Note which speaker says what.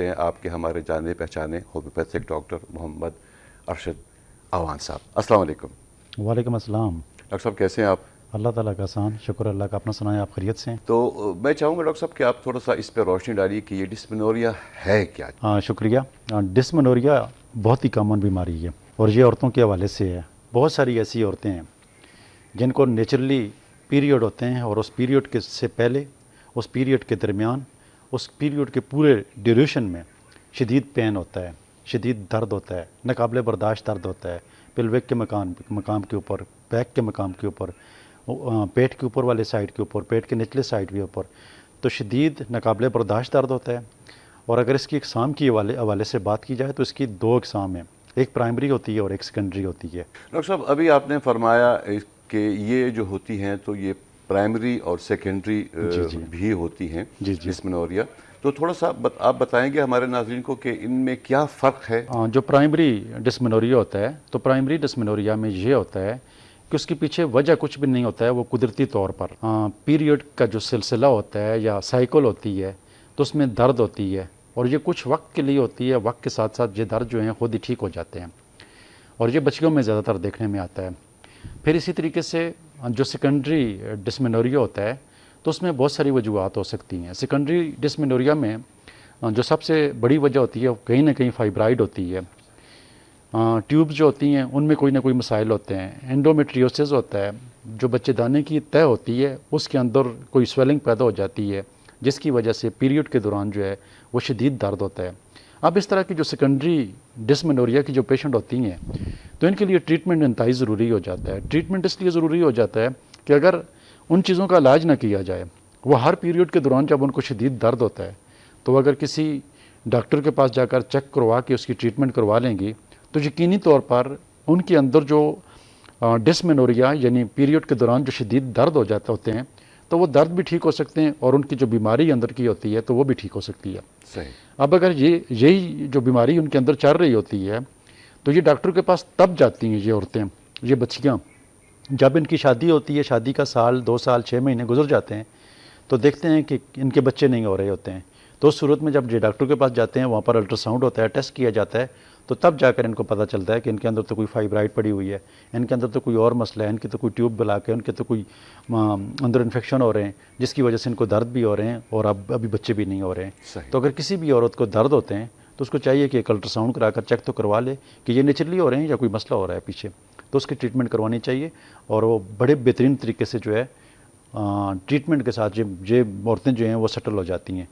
Speaker 1: کرتے ہیں آپ کے ہمارے جانے پہچانے ہومیوپیتھک ڈاکٹر محمد ارشد اعوان صاحب۔ السلام علیکم۔
Speaker 2: وعلیکم السلام۔
Speaker 1: ڈاکٹر صاحب کیسے ہیں آپ؟
Speaker 2: اللہ تعالیٰ کا احسان، شکر اللہ کا، اپنا سنائیں، آپ خیریت سے ہیں؟
Speaker 1: تو میں چاہوں گا ڈاکٹر صاحب کہ آپ تھوڑا سا اس پہ روشنی ڈالیے کہ یہ ڈسمنوریا ہے کیا؟
Speaker 2: شکریہ۔ ڈسمنوریا بہت ہی کامن بیماری ہے اور یہ عورتوں کے حوالے سے ہے۔ بہت ساری ایسی عورتیں ہیں جن کو نیچرلی پیریڈ ہوتے ہیں اور اس پیریڈ کے سے پہلے، اس پیریڈ کے درمیان، اس پیریڈ کے پورے ڈیوریشن میں شدید پین ہوتا ہے، شدید درد ہوتا ہے، ناقابل برداشت درد ہوتا ہے، پلوک کے مقام کے اوپر، بیک کے مقام کے اوپر، پیٹ کے اوپر والے سائڈ کے اوپر، پیٹ کے نچلے سائڈ کے اوپر، تو شدید ناقابل برداشت درد ہوتا ہے۔ اور اگر اس کی اقسام کی حوالے سے بات کی جائے تو اس کی دو اقسام ہیں، ایک پرائمری ہوتی ہے اور ایک سیکنڈری ہوتی ہے۔
Speaker 1: ڈاکٹر صاحب ابھی آپ نے فرمایا کہ یہ جو ہوتی ہیں تو یہ پرائمری اور سیکنڈری بھی ہوتی ہیں ڈسمنوریا، تو تھوڑا سا آپ بتائیں گے ہمارے ناظرین کو کہ ان میں کیا فرق ہے؟
Speaker 2: جو پرائمری ڈسمنوریا ہوتا ہے تو پرائمری ڈسمنوریا میں یہ ہوتا ہے کہ اس کے پیچھے وجہ کچھ بھی نہیں ہوتا ہے، وہ قدرتی طور پر پیریڈ کا جو سلسلہ ہوتا ہے یا سائیکل ہوتی ہے تو اس میں درد ہوتی ہے اور یہ کچھ وقت کے لیے ہوتی ہے، وقت کے ساتھ ساتھ یہ درد جو ہیں خود ہی ٹھیک ہو جاتے ہیں اور یہ بچیوں میں زیادہ تر دیکھنے میں آتا ہے۔ پھر اسی طریقے سے جو سیکنڈری ڈسمنوریا ہوتا ہے تو اس میں بہت ساری وجوہات ہو سکتی ہیں۔ سیکنڈری ڈسمنوریا میں جو سب سے بڑی وجہ ہوتی ہے وہ کہیں نہ کہیں فائبرائڈ ہوتی ہے، ٹیوبز جو ہوتی ہیں ان میں کوئی نہ کوئی مسائل ہوتے ہیں، انڈومیٹریوسس ہوتا ہے، جو بچے دانے کی تہ ہوتی ہے اس کے اندر کوئی سویلنگ پیدا ہو جاتی ہے جس کی وجہ سے پیریڈ کے دوران جو ہے وہ شدید درد ہوتا ہے۔ اب اس طرح کی جو سیکنڈری ڈسمنوریا کی جو پیشنٹ ہوتی ہیں تو ان کے لیے ٹریٹمنٹ انتہائی ضروری ہو جاتا ہے۔ ٹریٹمنٹ اس لیے ضروری ہو جاتا ہے کہ اگر ان چیزوں کا علاج نہ کیا جائے، وہ ہر پیریڈ کے دوران جب ان کو شدید درد ہوتا ہے تو اگر کسی ڈاکٹر کے پاس جا کر چیک کروا کے اس کی ٹریٹمنٹ کروا لیں گی تو یقینی طور پر ان کے اندر جو ڈسمنوریا یعنی پیریڈ کے دوران جو شدید درد ہو جاتے ہوتے ہیں تو وہ درد بھی ٹھیک ہو سکتے ہیں اور ان کی جو بیماری اندر کی ہوتی ہے تو وہ بھی ٹھیک ہو سکتی ہے۔
Speaker 1: صحیح۔
Speaker 2: اب اگر یہی جو بیماری ان کے اندر چل رہی ہوتی ہے تو یہ ڈاکٹر کے پاس تب جاتی ہیں یہ عورتیں، یہ بچیاں، جب ان کی شادی ہوتی ہے، شادی کا سال 2 سال 6 مہینے گزر جاتے ہیں تو دیکھتے ہیں کہ ان کے بچے نہیں ہو رہے ہوتے ہیں، تو اس صورت میں جب یہ ڈاکٹر کے پاس جاتے ہیں وہاں پر الٹرا ساؤنڈ ہوتا ہے، ٹیسٹ کیا جاتا ہے، تو تب جا کر ان کو پتہ چلتا ہے کہ ان کے اندر تو کوئی فائبرائڈ پڑی ہوئی ہے، ان کے اندر تو کوئی اور مسئلہ ہے، ان کی تو کوئی ٹیوب بلاک ہے، ان کے تو کوئی اندر انفیکشن ہو رہے ہیں جس کی وجہ سے ان کو درد بھی ہو رہے ہیں اور ابھی بچے بھی نہیں ہو رہے ہیں۔ تو اگر کسی بھی عورت کو درد ہوتے ہیں تو اس کو چاہیے کہ ایک الٹرا ساؤنڈ کرا کر چیک تو کروا لے کہ یہ نیچرلی ہو رہے ہیں یا کوئی مسئلہ ہو رہا ہے پیچھے، تو اس کی ٹریٹمنٹ کروانی چاہیے اور وہ بڑے بہترین طریقے سے جو ہے ٹریٹمنٹ کے ساتھ یہ عورتیں جو ہیں وہ سیٹل ہو جاتی ہیں۔